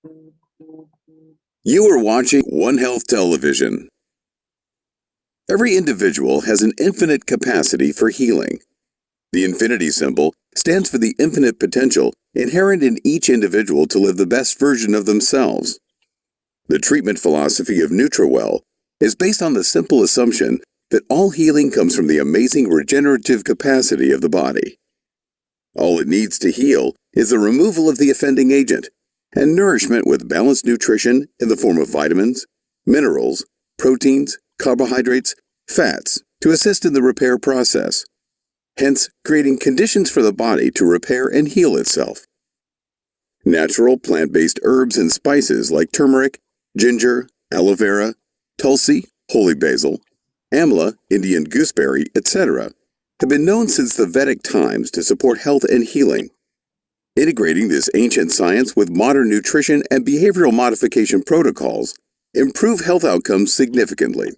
You are watching One Health Television. Every individual has an infinite capacity for healing. The infinity symbol stands for the infinite potential inherent in each individual to live the best version of themselves. The treatment philosophy of NutriWell is based on the simple assumption that all healing comes from the amazing regenerative capacity of the body. All it needs to heal is the removal of the offending agent and nourishment with balanced nutrition in the form of vitamins, minerals, proteins, carbohydrates, fats to assist in the repair process, hence creating conditions for the body to repair and heal itself. Natural plant-based herbs and spices like turmeric, ginger, aloe vera, tulsi, holy basil, amla, Indian gooseberry, etc. have been known since the Vedic times to support health and healing. Integrating this ancient science with modern nutrition and behavioral modification protocols improve health outcomes significantly.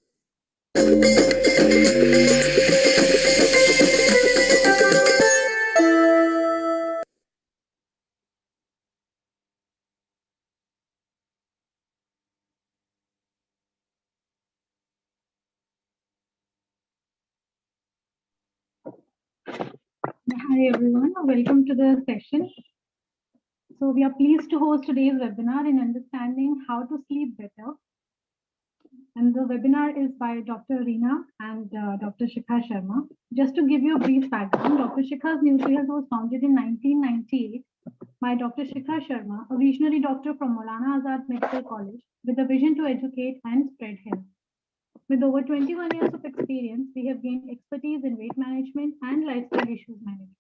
Hi everyone, welcome to the session. So we are pleased to host today's webinar in understanding how to sleep better. And the webinar is by Dr. Reena and Dr. Shikha Sharma. Just to give you a brief background, Dr. Shikha's NutriHealth was founded in 1998 by Dr. Shikha Sharma, a visionary doctor from Maulana Azad Medical College with a vision to educate and spread health. With over 21 years of experience, we have gained expertise in weight management and lifestyle issues management.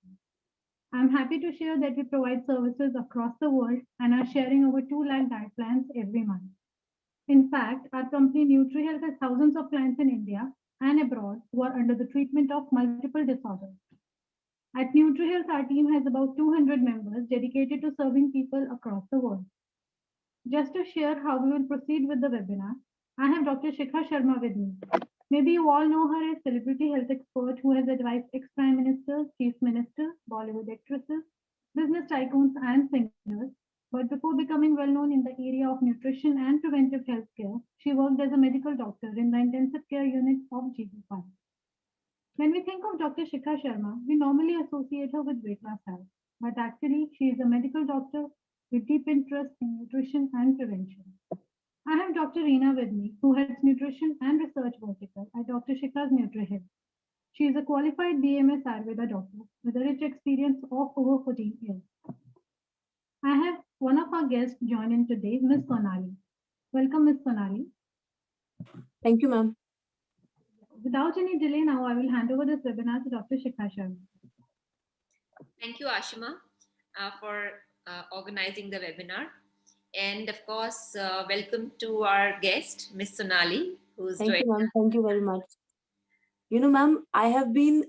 I'm happy to share that we provide services across the world and are sharing over 2 lakh diet plans every month. In fact, our company NutriHealth has thousands of clients in India and abroad who are under the treatment of multiple disorders. At NutriHealth, our team has about 200 members dedicated to serving people across the world. Just to share how we will proceed with the webinar, I have Dr. Shikha Sharma with me. Maybe you all know her as celebrity health expert who has advised ex-prime ministers, chief ministers, Bollywood actresses, business tycoons and singers. But before becoming well known in the area of nutrition and preventive health care, she worked as a medical doctor in the intensive care unit of GB5. When we think of Dr. Shikha Sharma, we normally associate her with weight loss health, but actually she is a medical doctor with deep interest in nutrition and prevention. I have Dr. Reena with me, who heads nutrition and research vertical at Dr. Shikha's NutriHealth. She is a qualified BMS Ayurveda doctor with a rich experience of over 14 years. I have one of our guests join in today, Ms. Sonali. Welcome, Ms. Sonali. Thank you, ma'am. Without any delay now, I will hand over this webinar to Dr. Shikha Sharma. Thank you, Ashima, for organizing the webinar. And of course, welcome to our guest, Ms. Sonali, who's Thank you, ma'am. Thank you very much. You know, ma'am, I have been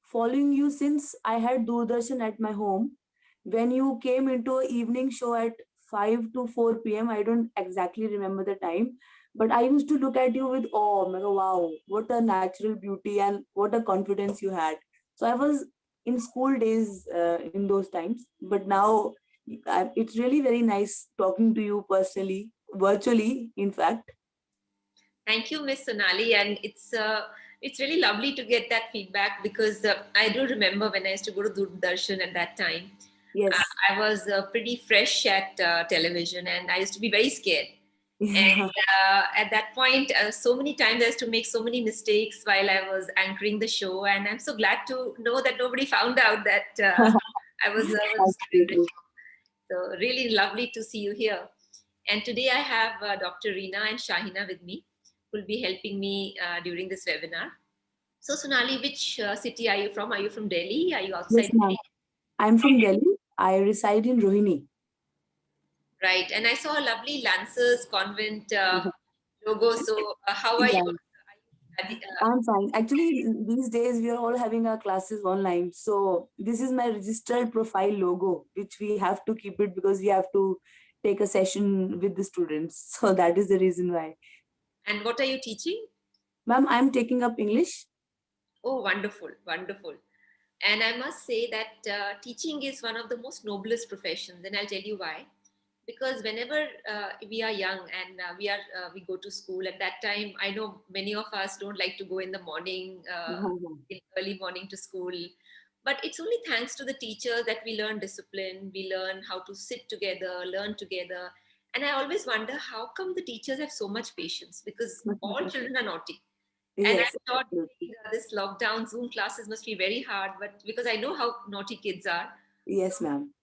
following you since I had Doordarshan at my home. When you came into an evening show at 5 to 4 p.m., I don't exactly remember the time, but I used to look at you with awe. I'm like, wow, what a natural beauty and what a confidence you had. So I was in school days in those times, but now it's really very nice talking to you personally, virtually, in fact. Thank you, Ms. Sonali, and it's really lovely to get that feedback because I do remember when I used to go to Doordarshan at that time. Yes. I was pretty fresh at television, and I used to be very scared. Yeah. And at that point, so many times I used to make so many mistakes while I was anchoring the show, and I'm so glad to know that nobody found out that I was nervous during the show. So really lovely to see you here. And today I have Dr. Reena and Shahina with me, who will be helping me during this webinar. So Sonali, which city are you from? Are you from Delhi? Are you outside Yes, ma'am. Delhi? I'm from Delhi. I reside in Rohini. Right. And I saw a lovely Lancers Convent logo. So how are you? I'm fine. Actually, these days we are all having our classes online. So this is my registered profile logo, which we have to keep it because we have to take a session with the students. So that is the reason why. And what are you teaching? Ma'am, I'm taking up English. Oh, wonderful, wonderful. And I must say that teaching is one of the most noblest professions, and I'll tell you why. because whenever we are young and we go to school at that time, I know many of us don't like to go in the morning, in early morning to school. But it's only thanks to the teachers that we learn discipline, we learn how to sit together, learn together. And I always wonder how come the teachers have so much patience, because all children are naughty. And I Yes, thought absolutely. this lockdown Zoom classes must be very hard, but because I know how naughty kids are, Yes, ma'am.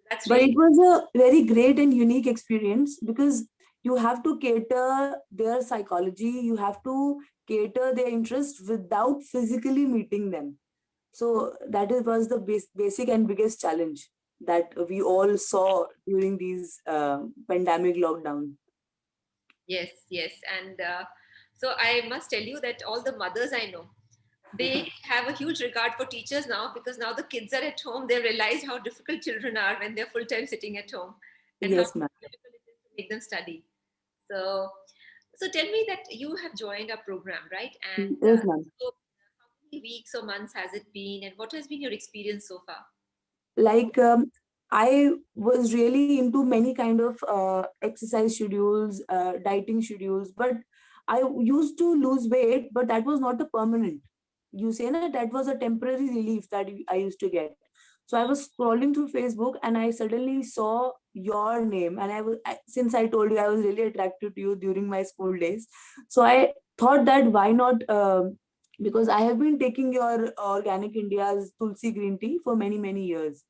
that's But it really, was a very great and unique experience because you have to cater their psychology, you have to cater their interest without physically meeting them. So that was the basic and biggest challenge that we all saw during these pandemic lockdown. yes, yes. And so I must tell you that all the mothers I know, they have a huge regard for teachers now, because now the kids are at home. They realize how difficult children are when they're full time sitting at home, and how Yes, ma'am. difficult it is to make them study. So, so tell me that you have joined our program, right? And Yes, ma'am. so how many weeks or months has it been, and what has been your experience so far? Like I was really into many kind of exercise schedules, dieting schedules, but I used to lose weight, but that was not a permanent. You say that was a temporary relief that I used to get. So I was scrolling through Facebook and I suddenly saw your name, and since I told you I was really attracted to you during my school days, so I thought that why not, because I have been taking your Organic India's Tulsi green tea for many years.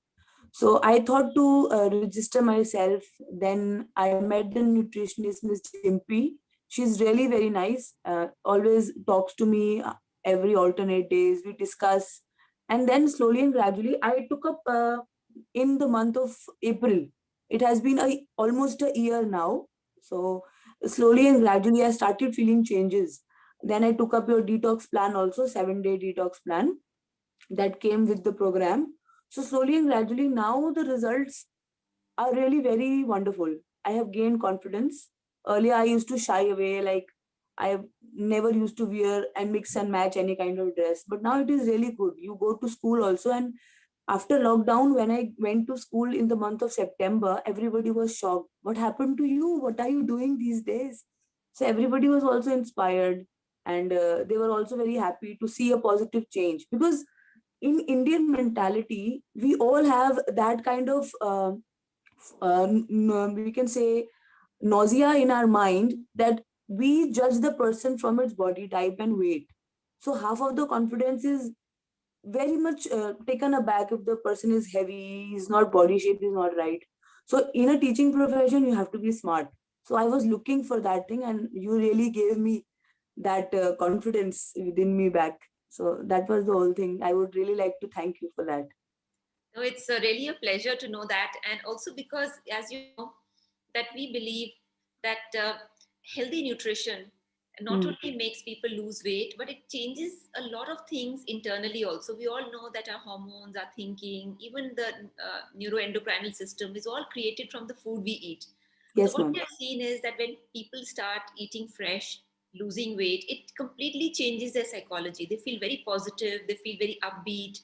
So I thought to register myself. Then I met the nutritionist, Miss Jimpy. She's really very nice. Always talks to me every alternate days. We discuss, and then slowly and gradually, I took up in the month of April. It has been almost a year now. So slowly and gradually, I started feeling changes. Then I took up your detox plan, also 7-day detox plan that came with the program. So slowly and gradually, now the results are really very wonderful. I have gained confidence. Earlier, I used to shy away, like I never used to wear and mix and match any kind of dress. But now it is really good. You go to school also, and after lockdown, when I went to school in the month of September, everybody was shocked. What happened to you? What are you doing these days? So everybody was also inspired, and they were also very happy to see a positive change, because in Indian mentality, we all have that kind of we can say nausea in our mind, that we judge the person from its body type and weight. So half of the confidence is very much taken aback if the person is heavy, is not body shape, is not right. So in a teaching profession, you have to be smart. So I was looking for that thing, and you really gave me that confidence within me back. So that was the whole thing. I would really like to thank you for that. No, it's really a pleasure to know that. And also because, as you know, that we believe that healthy nutrition not Hmm. only makes people lose weight, but it changes a lot of things internally also. We all know that our hormones, our thinking, even the neuroendocrinal system is all created from the food we eat. So Yes, what ma'am. we have seen is that when people start eating fresh, losing weight, it completely changes their psychology. They feel very positive, they feel very upbeat,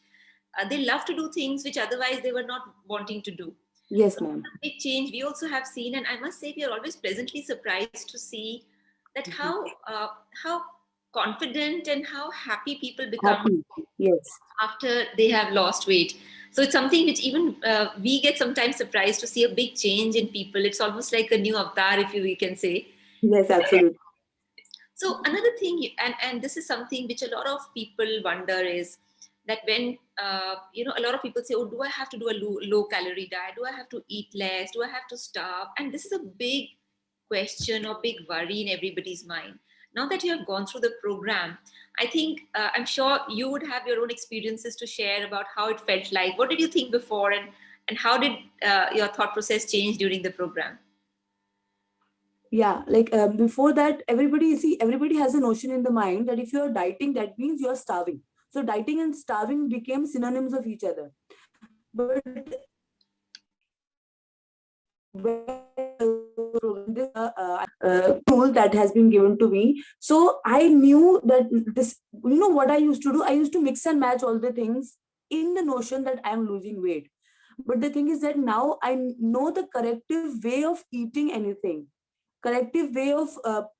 they love to do things which otherwise they were not wanting to do. Yes, So ma'am. a big change we also have seen, and I must say we are always pleasantly surprised to see that Mhm. how confident and how happy people become Happy. Yes. after they have lost weight. So it's something which even we get sometimes surprised to see a big change in people. It's almost like a new avatar, if you we can say. Yes, absolutely. So another thing, and this is something which a lot of people wonder is that when a lot of people say, "Oh, do I have to do a low calorie diet? Do I have to eat less? Do I have to starve?" And this is a big question or big worry in everybody's mind. Now that you have gone through the program, I think I'm sure you would have your own experiences to share about how it felt like. What did you think before, and how did your thought process change during the program? Yeah, like before that, everybody has a notion in the mind that if you're dieting, that means you're starving. So dieting and starving became synonyms of each other. But this tool that has been given to me, so I knew that this, what I used to do, I used to mix and match all the things in the notion that I'm losing weight. But the thing is that now I know the corrective way of eating anything, corrective way of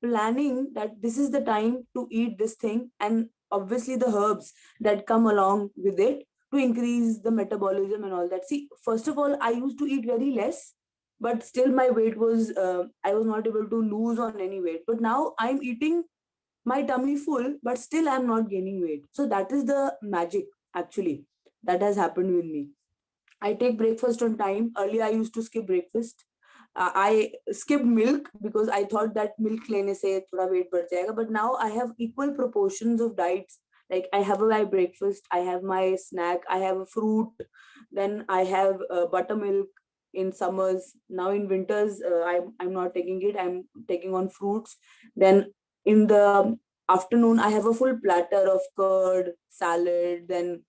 planning that this is the time to eat this thing, and obviously the herbs that come along with it to increase the metabolism and all that. See, first of all, I used to eat very less, but still my weight was, I was not able to lose on any weight. But now I'm eating my tummy full, but still I'm not gaining weight. So that is the magic actually that has happened with me. I take breakfast on time. Earlier, I used to skip breakfast. I skipped milk because I thought that milk lene se thoda weight बढ़ जाएगा. But now I have equal proportions of diets. Like I have my breakfast, I have my snack, I have a fruit, then I have buttermilk in summers. Now in winters, I'm not taking it. I'm taking on fruits. Then in the afternoon, I have a full platter of curd, salad, then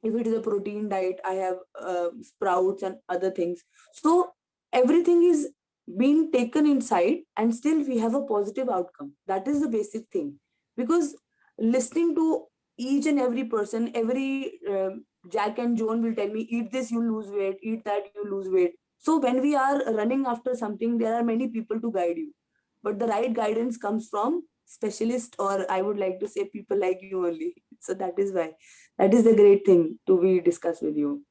if it is a protein diet, I have sprouts and other things. So everything is being taken inside, and still we have a positive outcome. That is the basic thing. Because listening to each and every person, every Jack and Joan will tell me, eat this, you lose weight, eat that, you lose weight. So when we are running after something, there are many people to guide you, but the right guidance comes from specialists, or I would like to say people like you only. So that is why, that is the great thing to be discussed with you.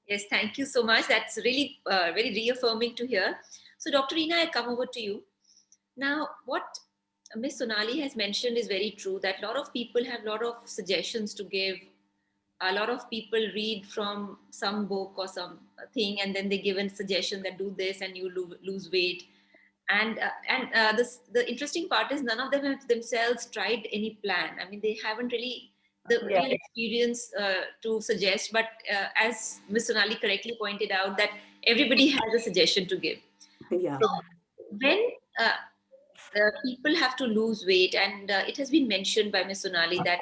Yes, thank you so much. That's really very reaffirming to hear. So, Dr. Reena, I come over to you. Now, what Miss Sonali has mentioned is very true, that a lot of people have a lot of suggestions to give. A lot of people read from some book or some thing, and then they give a suggestion that do this and you lose weight. The interesting part is none of them have themselves tried any plan. I mean, they haven't really the Yeah. real experience to suggest. But as Ms. Sonali correctly pointed out, that everybody has a suggestion to give. Yeah. So when people have to lose weight, and it has been mentioned by Ms. Sonali that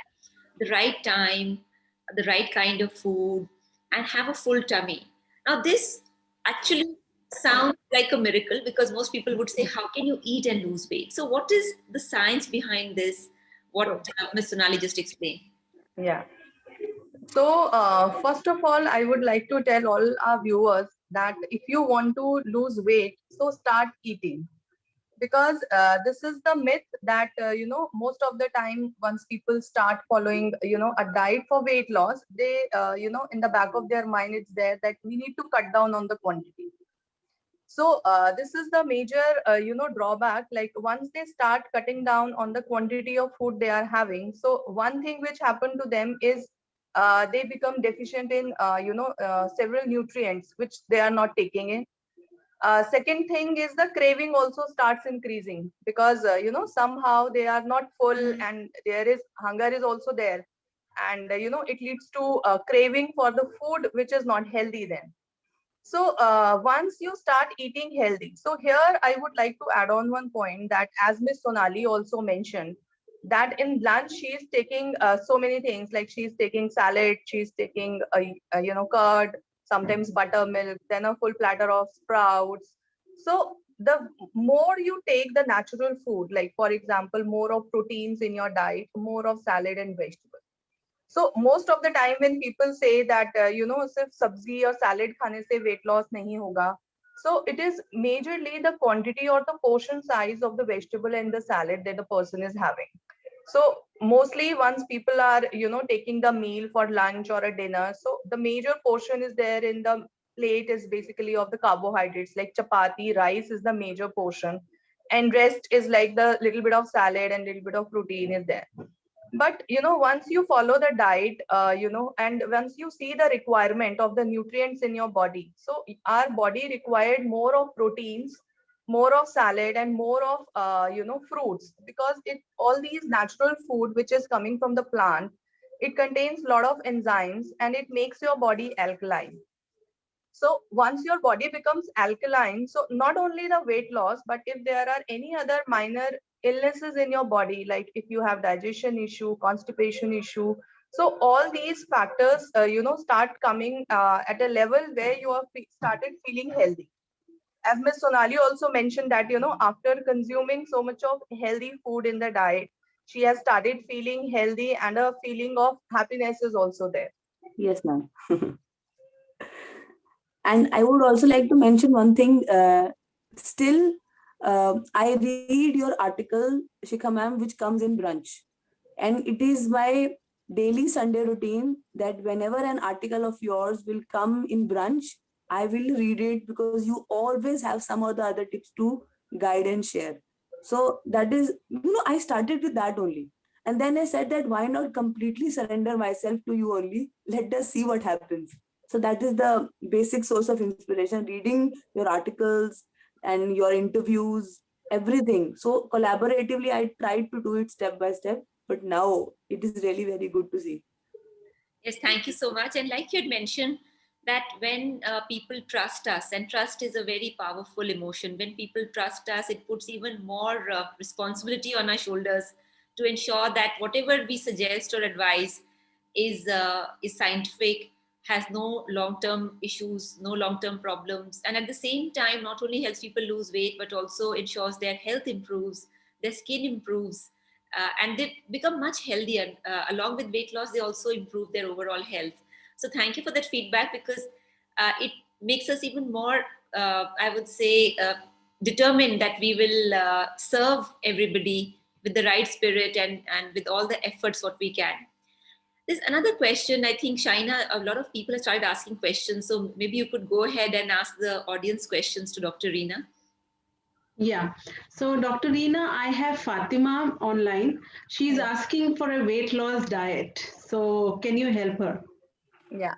the right time, the right kind of food, and have a full tummy. Now, this actually sounds like a miracle, because most people would say, how can you eat and lose weight? So, what is the science behind this? What Ms. Sonali just explained? Yeah. So, first of all, I would like to tell all our viewers that if you want to lose weight, so start eating. Because this is the myth that, most of the time, once people start following, a diet for weight loss, they, in the back of their mind, it's there that we need to cut down on the quantity. So this is the major, drawback. Like once they start cutting down on the quantity of food they are having, so one thing which happened to them is they become deficient in, several nutrients which they are not taking in. Second thing is the craving also starts increasing because, somehow they are not full and there is hunger is also there. And, it leads to craving for the food which is not healthy then. So once you start eating healthy, so here I would like to add on one point that as Miss Sonali also mentioned, that in lunch she is taking so many things, like she's taking salad, she's taking curd, sometimes buttermilk, then a full platter of sprouts. So the more you take the natural food, like for example, more of proteins in your diet, more of salad and vegetables. So most of the time when people say that, सिर्फ सब्जी और salad खाने से weight loss नहीं होगा, so it is majorly the quantity or the portion size of the vegetable and the salad that the person is having. So mostly once people are, taking the meal for lunch or a dinner, so the major portion is there in the plate is basically of the carbohydrates, like chapati, rice is the major portion, and rest is like the little bit of salad and little bit of protein is there. But once you follow the diet, and once you see the requirement of the nutrients in your body, so our body required more of proteins, more of salad, and more of fruits, because it all these natural food which is coming from the plant, it contains a lot of enzymes and it makes your body alkaline. So once your body becomes alkaline, so not only the weight loss, but if there are any other minor illnesses in your body, like if you have digestion issue, constipation issue, so all these factors, start coming at a level where you are started feeling healthy. As Ms. Sonali also mentioned that, after consuming so much of healthy food in the diet, she has started feeling healthy and a feeling of happiness is also there. Yes, ma'am. And I would also like to mention one thing. Still, I read your article, Shikha ma'am, which comes in brunch. And it is my daily Sunday routine that whenever an article of yours will come in brunch, I will read it, because you always have some or the other tips to guide and share. So that is, I started with that only. And then I said that why not completely surrender myself to you only? Let us see what happens. So that is the basic source of inspiration, reading your articles and your interviews, everything. So collaboratively, I tried to do it step by step, but now it is really very good to see. Yes, thank you so much. And like you had mentioned, that when people trust us, and trust is a very powerful emotion, when people trust us, it puts even more responsibility on our shoulders to ensure that whatever we suggest or advise is scientific, has no long-term issues, no long-term problems, and at the same time not only helps people lose weight but also ensures their health improves, their skin improves, and they become much healthier. Along with weight loss, they also improve their overall health. So thank you for that feedback, because it makes us even more, I would say, determined that we will serve everybody with the right spirit and with all the efforts what we can. There's another question. I think, Shaina, a lot of people have started asking questions. So maybe you could go ahead and ask the audience questions to Dr. Reena. Yeah. So, Dr. Reena, I have Fatima online. She's asking for a weight loss diet. So, can you help her? Yeah.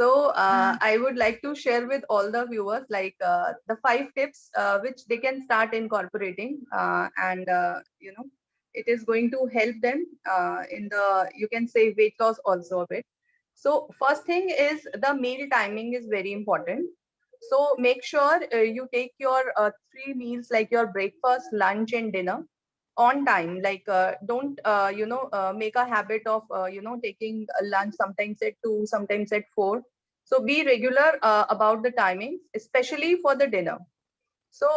So I would like to share with all the viewers like the 5 tips which they can start incorporating, and it is going to help them in the, you can say, weight loss also a bit. So first thing is the meal timing is very important. So make sure you take your 3 meals, like your breakfast, lunch and dinner, on time. Like don't make a habit of taking lunch sometimes at 2, sometimes at 4. So be regular about the timings, especially for the dinner. So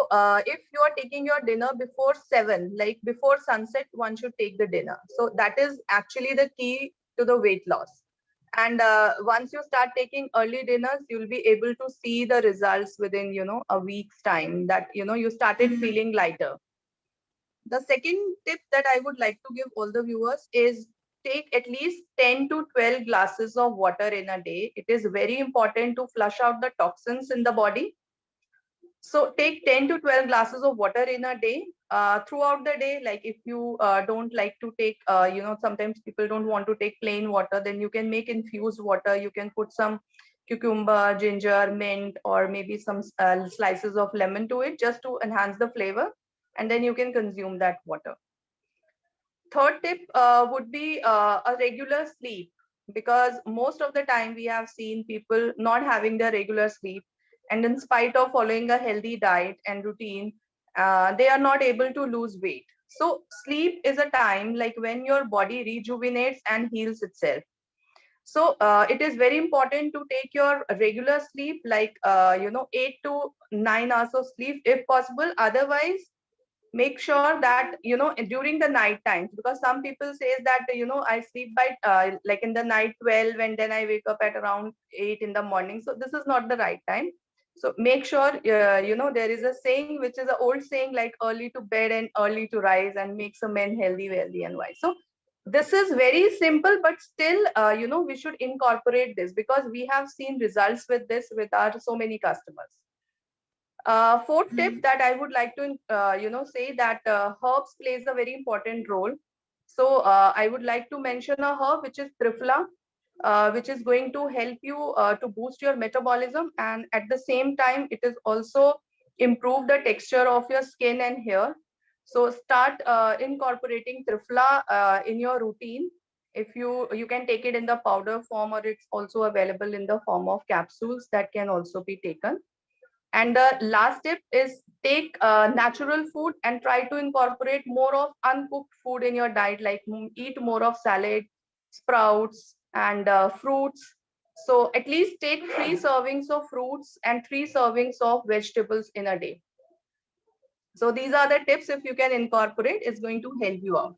if you are taking your dinner before 7, like before sunset, one should take the dinner. So that is actually the key to the weight loss. And once you start taking early dinners, you'll be able to see the results within a week's time, that you started feeling lighter. The second tip that I would like to give all the viewers is take at least 10 to 12 glasses of water in a day. It is very important to flush out the toxins in the body. So take 10 to 12 glasses of water in a day, throughout the day. Like if you don't like to take, sometimes people don't want to take plain water, then you can make infused water. You can put some cucumber, ginger, mint, or maybe some slices of lemon to it, just to enhance the flavor. And then you can consume that water. Third tip would be a regular sleep, because most of the time we have seen people not having their regular sleep, and in spite of following a healthy diet and routine, they are not able to lose weight. So sleep is a time like when your body rejuvenates and heals itself. So it is very important to take your regular sleep, like 8 to 9 hours of sleep if possible. Otherwise, make sure that during the night times, because some people says that I sleep by like in the night 12, and then I wake up at around 8 in the morning. So this is not the right time. So make sure there is a saying, which is an old saying, like early to bed and early to rise, and makes a man healthy, wealthy and wise. So this is very simple, but still we should incorporate this, because we have seen results with this with our so many customers. Fourth tip that I would like to, say that herbs plays a very important role. So I would like to mention a herb which is Triphala, which is going to help you to boost your metabolism, and at the same time, it is also improve the texture of your skin and hair. So start incorporating Triphala in your routine. If you can take it in the powder form, or it's also available in the form of capsules that can also be taken. And the last tip is take natural food and try to incorporate more of uncooked food in your diet, like eat more of salad, sprouts, and fruits. So at least take 3 servings of fruits and 3 servings of vegetables in a day. So these are the tips. If you can incorporate, it's going to help you out.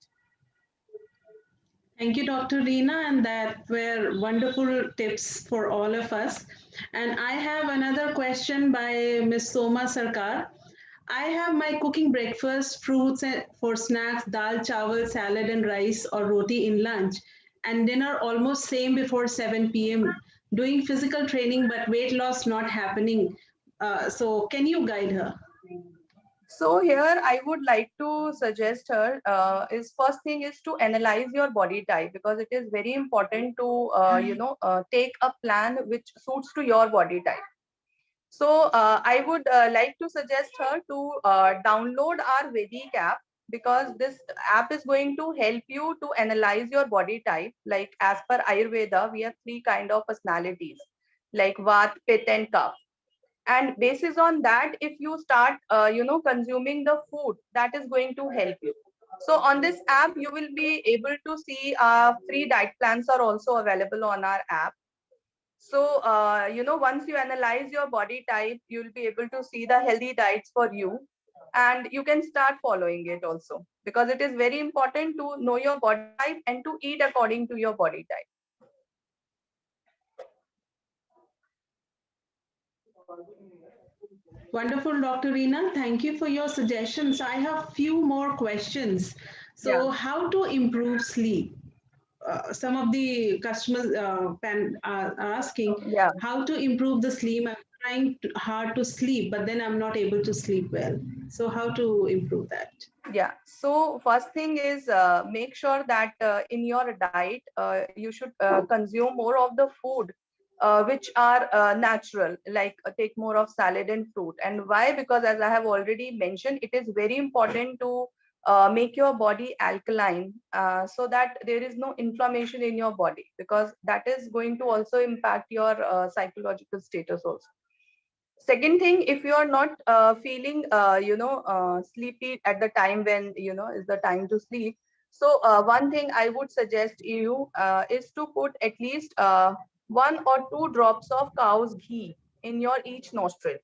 Thank you, Dr. Reena, and that were wonderful tips for all of us. And I have another question by Ms. Soma Sarkar. I have my cooking breakfast, fruits for snacks, dal, chawal, salad and rice or roti in lunch, and dinner almost same before 7 p.m. Doing physical training, but weight loss not happening. So can you guide her? So here I would like to suggest her is first thing is to analyze your body type, because it is very important to take a plan which suits to your body type. So I would like to suggest her to download our Vedic app, because this app is going to help you to analyze your body type. Like as per Ayurveda, we have three kind of personalities, like Vat, Pitta and Kapha. And basis on that, if you start consuming the food, that is going to help you. So on this app you will be able to see free diet plans are also available on our app. So once you analyze your body type, you'll be able to see the healthy diets for you, and you can start following it also, because it is very important to know your body type and to eat according to your body type. Wonderful, Dr. Reena. Thank you for your suggestions. I have few more questions. So Yeah. how to improve sleep? Some of the customers are asking Yeah. how to improve the sleep. I'm trying hard to sleep, but then I'm not able to sleep well. So how to improve that? Yeah. So first thing is make sure that in your diet you should consume more of the food which are natural, like take more of salad and fruit. And why? Because as I have already mentioned, it is very important to make your body alkaline, so that there is no inflammation in your body, because that is going to also impact your psychological status also. Second thing, if you are not feeling sleepy at the time when is the time to sleep, so one thing I would suggest you is to put at least 1 or 2 drops of cow's ghee in your each nostril.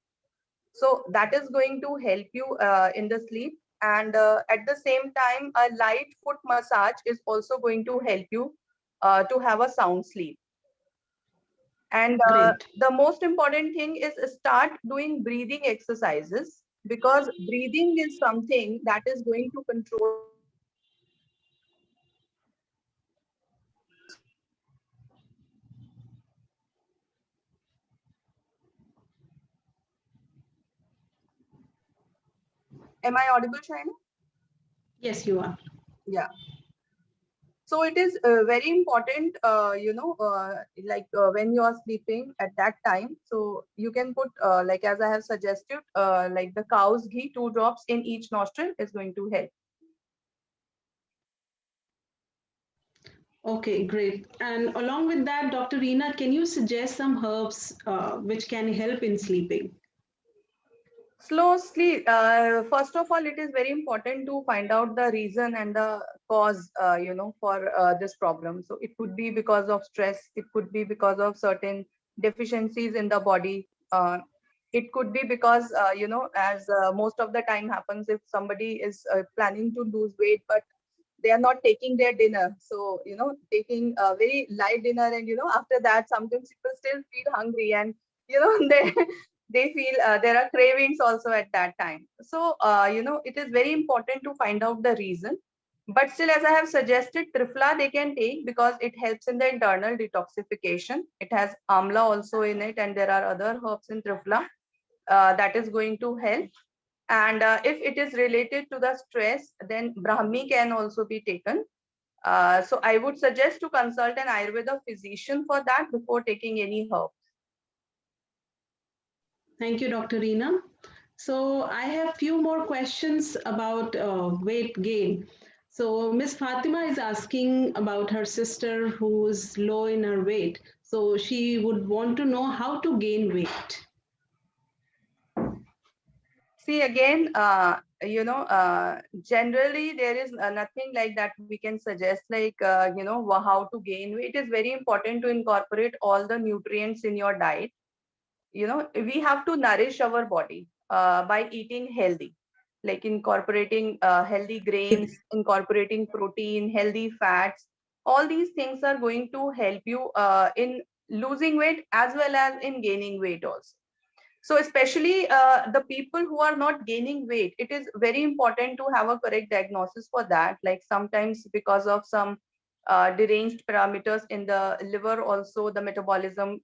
So that is going to help you in the sleep. And at the same time, a light foot massage is also going to help you to have a sound sleep. And Great. the most important thing is start doing breathing exercises, because breathing is something that is going to control. Am I audible, Shaina? Yes, you are. Yeah. So it is very important, when you are sleeping at that time. So you can put, like as I have suggested, like the cow's ghee, 2 drops in each nostril is going to help. Okay, great. And along with that, Dr. Reena, can you suggest some herbs which can help in sleeping? Slow sleep. First of all, it is very important to find out the reason and the cause, for this problem. So it could be because of stress. It could be because of certain deficiencies in the body. It could be because, as most of the time happens, if somebody is planning to lose weight, but they are not taking their dinner. So, taking a very light dinner, and, after that, sometimes people still feel hungry, and, they they feel there are cravings also at that time. So it is very important to find out the reason. But still, as I have suggested, triphala they can take, because it helps in the internal detoxification. It has amla also in it, and there are other herbs in triphala that is going to help. And if it is related to the stress, then brahmi can also be taken. So I would suggest to consult an ayurveda physician for that before taking any herb. Thank you, Dr. Reena. So I have few more questions about weight gain. So Miss Fatima is asking about her sister who's low in her weight. So she would want to know how to gain weight. See, again, generally there is nothing like that we can suggest, like, how to gain weight. It is very important to incorporate all the nutrients in your diet. We have to nourish our body by eating healthy, like incorporating healthy grains, incorporating protein, healthy fats. All these things are going to help you in losing weight as well as in gaining weight also. So especially the people who are not gaining weight, it is very important to have a correct diagnosis for that. Like sometimes because of some deranged parameters in the liver, also the metabolism,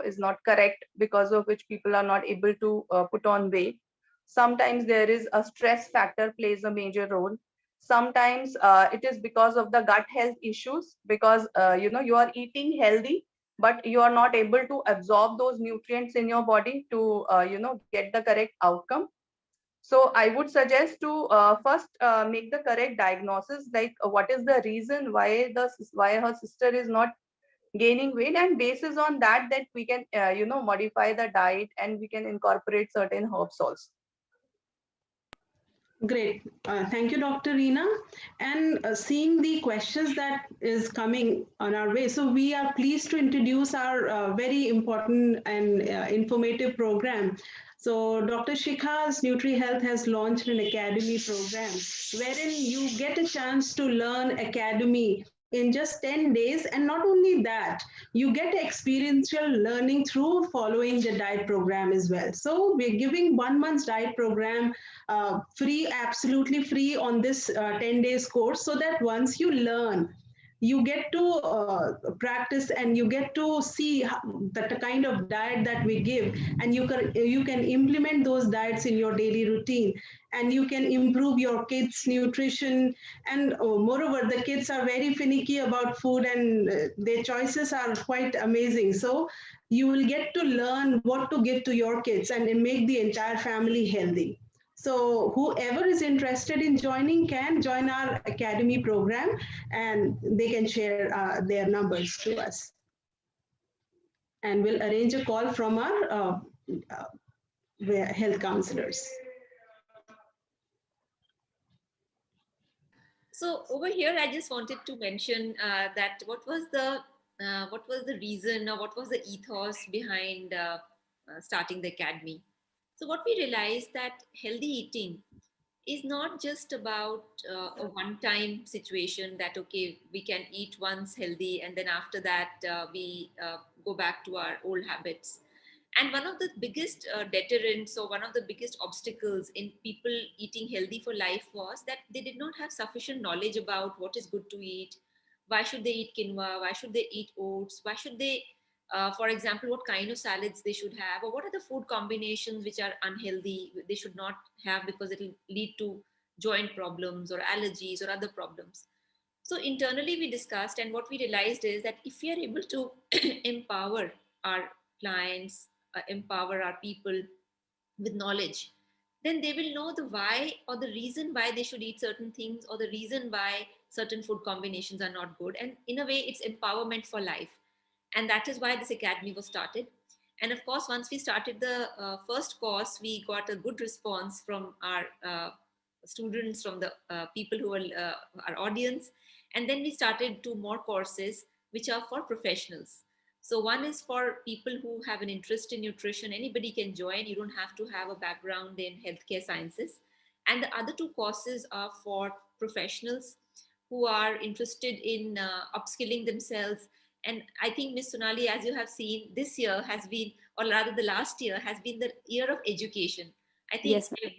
is not correct, because of which people are not able to put on weight. Sometimes there is a stress factor plays a major role. Sometimes it is because of the gut health issues, because you are eating healthy, but you are not able to absorb those nutrients in your body to get the correct outcome. So I would suggest to first make the correct diagnosis, like what is the reason why her sister is not gaining weight, and basis on that we can modify the diet, and we can incorporate certain herbs also. Great. Thank you, Dr. Reena. And seeing the questions that is coming on our way, so we are pleased to introduce our very important and informative program. So Dr. Shikha's NutriHealth has launched an academy program wherein you get a chance to learn academy in just 10 days. And not only that, you get experiential learning through following the diet program as well. So we're giving 1 month's diet program free, absolutely free on this 10 days course, so that once you learn, you get to practice and you get to see that the kind of diet that we give, and you can implement those diets in your daily routine, and you can improve your kids nutrition. And moreover, the kids are very finicky about food, and their choices are quite amazing. So you will get to learn what to give to your kids and make the entire family healthy. So whoever is interested in joining can join our academy program, and they can share their numbers to us. And we'll arrange a call from our health counselors. So over here, I just wanted to mention that what was the reason, or what was the ethos behind starting the academy. So what we realized, that healthy eating is not just about a one-time situation, that okay, we can eat once healthy and then after that we go back to our old habits. And one of the biggest deterrents, or one of the biggest obstacles in people eating healthy for life, was that they did not have sufficient knowledge about what is good to eat. Why should they eat quinoa? Why should they eat oats? Why should they, for example, what kind of salads they should have, or what are the food combinations which are unhealthy they should not have, because it will lead to joint problems or allergies or other problems. So internally we discussed, and what we realized is that if we are able to empower our clients, empower our people with knowledge, then they will know the why, or the reason why they should eat certain things, or the reason why certain food combinations are not good. And in a way, it's empowerment for life. And that is why this academy was started. And of course, once we started the first course, we got a good response from our students, from the people who were our audience. And then we started 2 more courses, which are for professionals. So one is for people who have an interest in nutrition. Anybody can join. You don't have to have a background in healthcare sciences. And the other 2 courses are for professionals who are interested in upskilling themselves. And I think, Ms. Sonali, as you have seen, this year has been, or rather the last year has been the year of education. I think Yes, ma'am.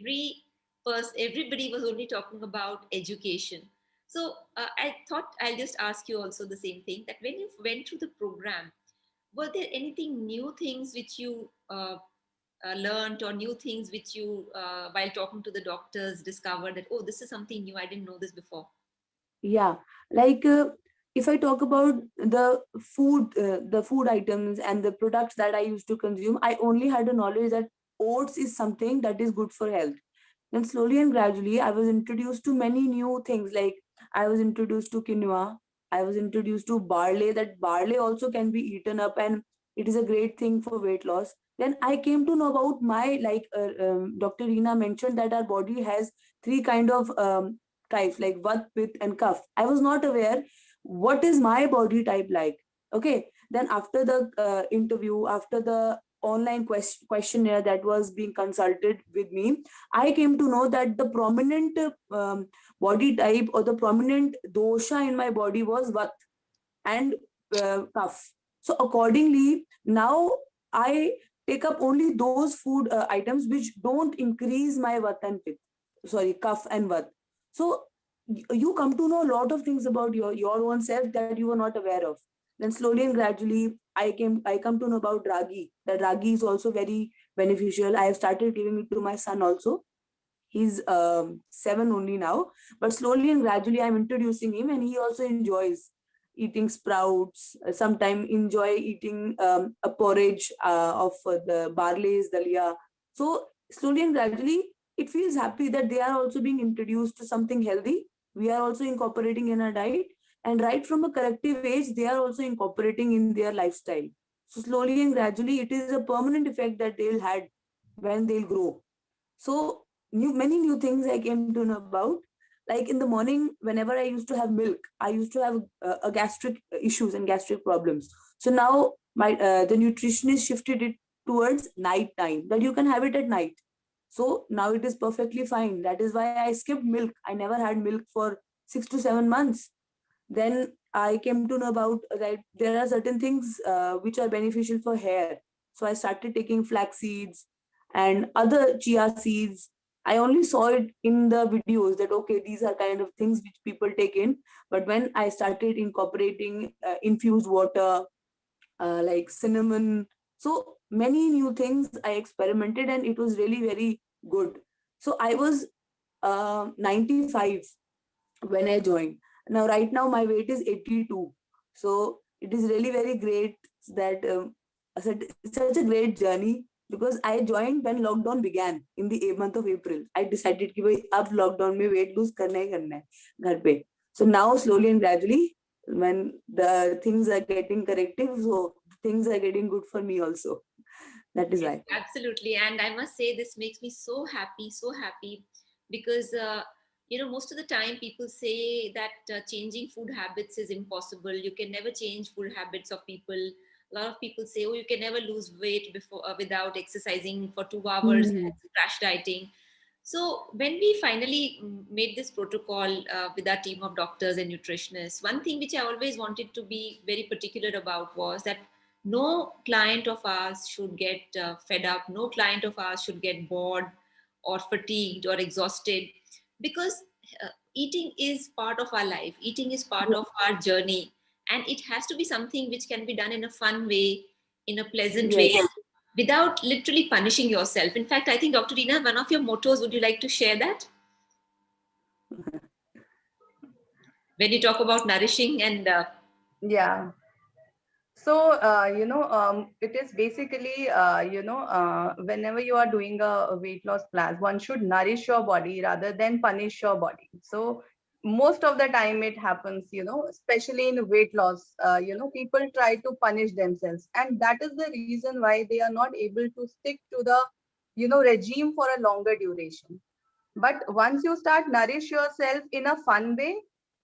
everybody was only talking about education. So I thought I'll just ask you also the same thing, that when you went through the program, were there anything new things which you learned, or new things which you, while talking to the doctors, discovered that, oh, this is something new, I didn't know this before? Yeah, like if I talk about the food items and the products that I used to consume, I only had a knowledge that oats is something that is good for health. Then slowly and gradually, I was introduced to many new things. Like I was introduced to quinoa, I was introduced to barley, that barley also can be eaten up and it is a great thing for weight loss. Then I came to know about Dr. Reena mentioned that our body has 3 kind of types, like Vat, Pitta, and Kapha. I was not aware what is my body type like. Okay. Then after the interview, after the online questionnaire that was being consulted with me, I came to know that the prominent body type or the prominent dosha in my body was Vat and Kapha. So accordingly, now I take up only those food items which don't increase my vat and pit, sorry, cough and vat. So you come to know a lot of things about your own self that you were not aware of. Then slowly and gradually, I come to know about ragi. That ragi is also very beneficial. I have started giving it to my son also. He's 7 only now, but slowly and gradually I'm introducing him, and he also enjoys eating sprouts. Sometimes enjoy eating a porridge of the barley's dalia. So slowly and gradually, it feels happy that they are also being introduced to something healthy. We are also incorporating in our diet, and right from a corrective age, they are also incorporating in their lifestyle. So slowly and gradually, it is a permanent effect that they'll had when they'll grow. So many new things I came to know about. Like in the morning, whenever I used to have milk, I used to have a gastric issues and gastric problems. So now my the nutritionist shifted it towards night time, that you can have it at night. So now it is perfectly fine. That is why I skipped milk. I never had milk for 6 to 7 months. Then I came to know about that there are certain things which are beneficial for hair. So I started taking flax seeds and other chia seeds. I only saw it in the videos that okay, these are kind of things which people take in. But when I started incorporating infused water, like cinnamon, so many new things I experimented, and it was really very good. So I was 95 when I joined. Now, right now, my weight is 82. So it is really very great that such a great journey, because I joined when lockdown began in the month of April. I decided कि भाई अब lockdown में weight lose करना ही करना है घर पे. So now slowly and gradually, when the things are getting corrective, so things are getting good for me also. That is why. Absolutely. And I must say, this makes me so happy because, most of the time people say that changing food habits is impossible. You can never change food habits of people. A lot of people say, oh, you can never lose weight before without exercising for 2 hours, Mhm. crash dieting. So when we finally made this protocol with our team of doctors and nutritionists, one thing which I always wanted to be very particular about was that no client of ours should get fed up, no client of ours should get bored or fatigued or exhausted, because eating is part of our life, eating is part of our journey, and it has to be something which can be done in a fun way, in a pleasant way, Yes. without literally punishing yourself. In fact, I think, Dr. Reena, one of your mottos, would you like to share that? When you talk about nourishing and Yeah. So, it is basically, whenever you are doing a weight loss plan, one should nourish your body rather than punish your body. So, most of the time it happens, especially in weight loss, people try to punish themselves. And that is the reason why they are not able to stick to the, regime for a longer duration. But once you start nourish yourself in a fun way,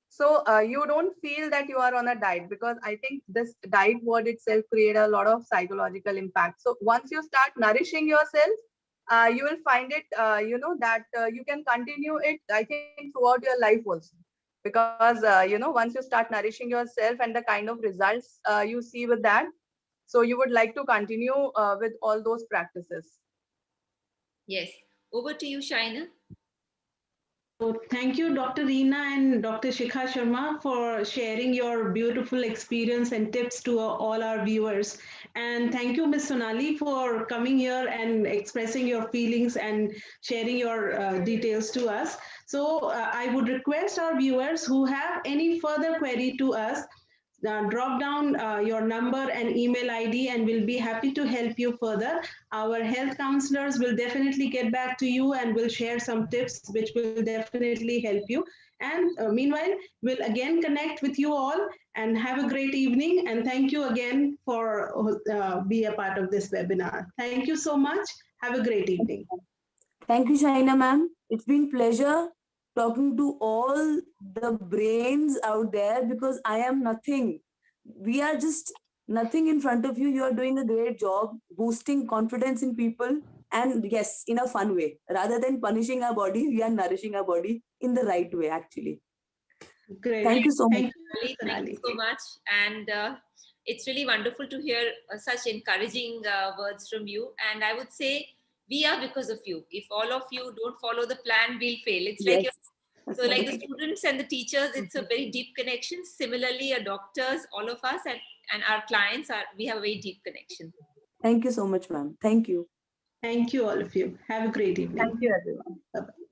so you don't feel that you are on a diet, because I think this diet word itself create a lot of psychological impact. So once you start nourishing yourself, you will find it, that you can continue it, I think, throughout your life also. Because, once you start nourishing yourself and the kind of results you see with that, so you would like to continue with all those practices. yes, over to you, Shaina. So thank you, Dr. Reena and Dr. Shikha Sharma, for sharing your beautiful experience and tips to all our viewers. And thank you, Ms. Sonali, for coming here and expressing your feelings and sharing your details to us. So I would request our viewers who have any further query to us, drop down your number and email ID, and we'll be happy to help you further. Our health counselors will definitely get back to you and will share some tips which will definitely help you. And meanwhile, we'll again connect with you all and have a great evening. And thank you again for be a part of this webinar. Thank you so much. Have a great evening. Thank you, Shaina ma'am. It's been pleasure talking to all the brains out there, because I am nothing. We are just nothing in front of you. You are doing a great job boosting confidence in people, and yes, in a fun way. Rather than punishing our body, we are nourishing our body in the right way, actually. Great. Thank you so much. Thank you, Thank you Sonali. so much. And It's really wonderful to hear such encouraging words from you. And I would say we are because of you. If all of you don't follow the plan, we'll fail. It's like Yes. so like the students and the teachers, it's a very deep connection. Similarly, our doctors, all of us, and our clients we have a very deep connection. Thank you so much, ma'am. Thank you. Thank you, all of you. Have a great evening. Thank you, everyone. Bye-bye.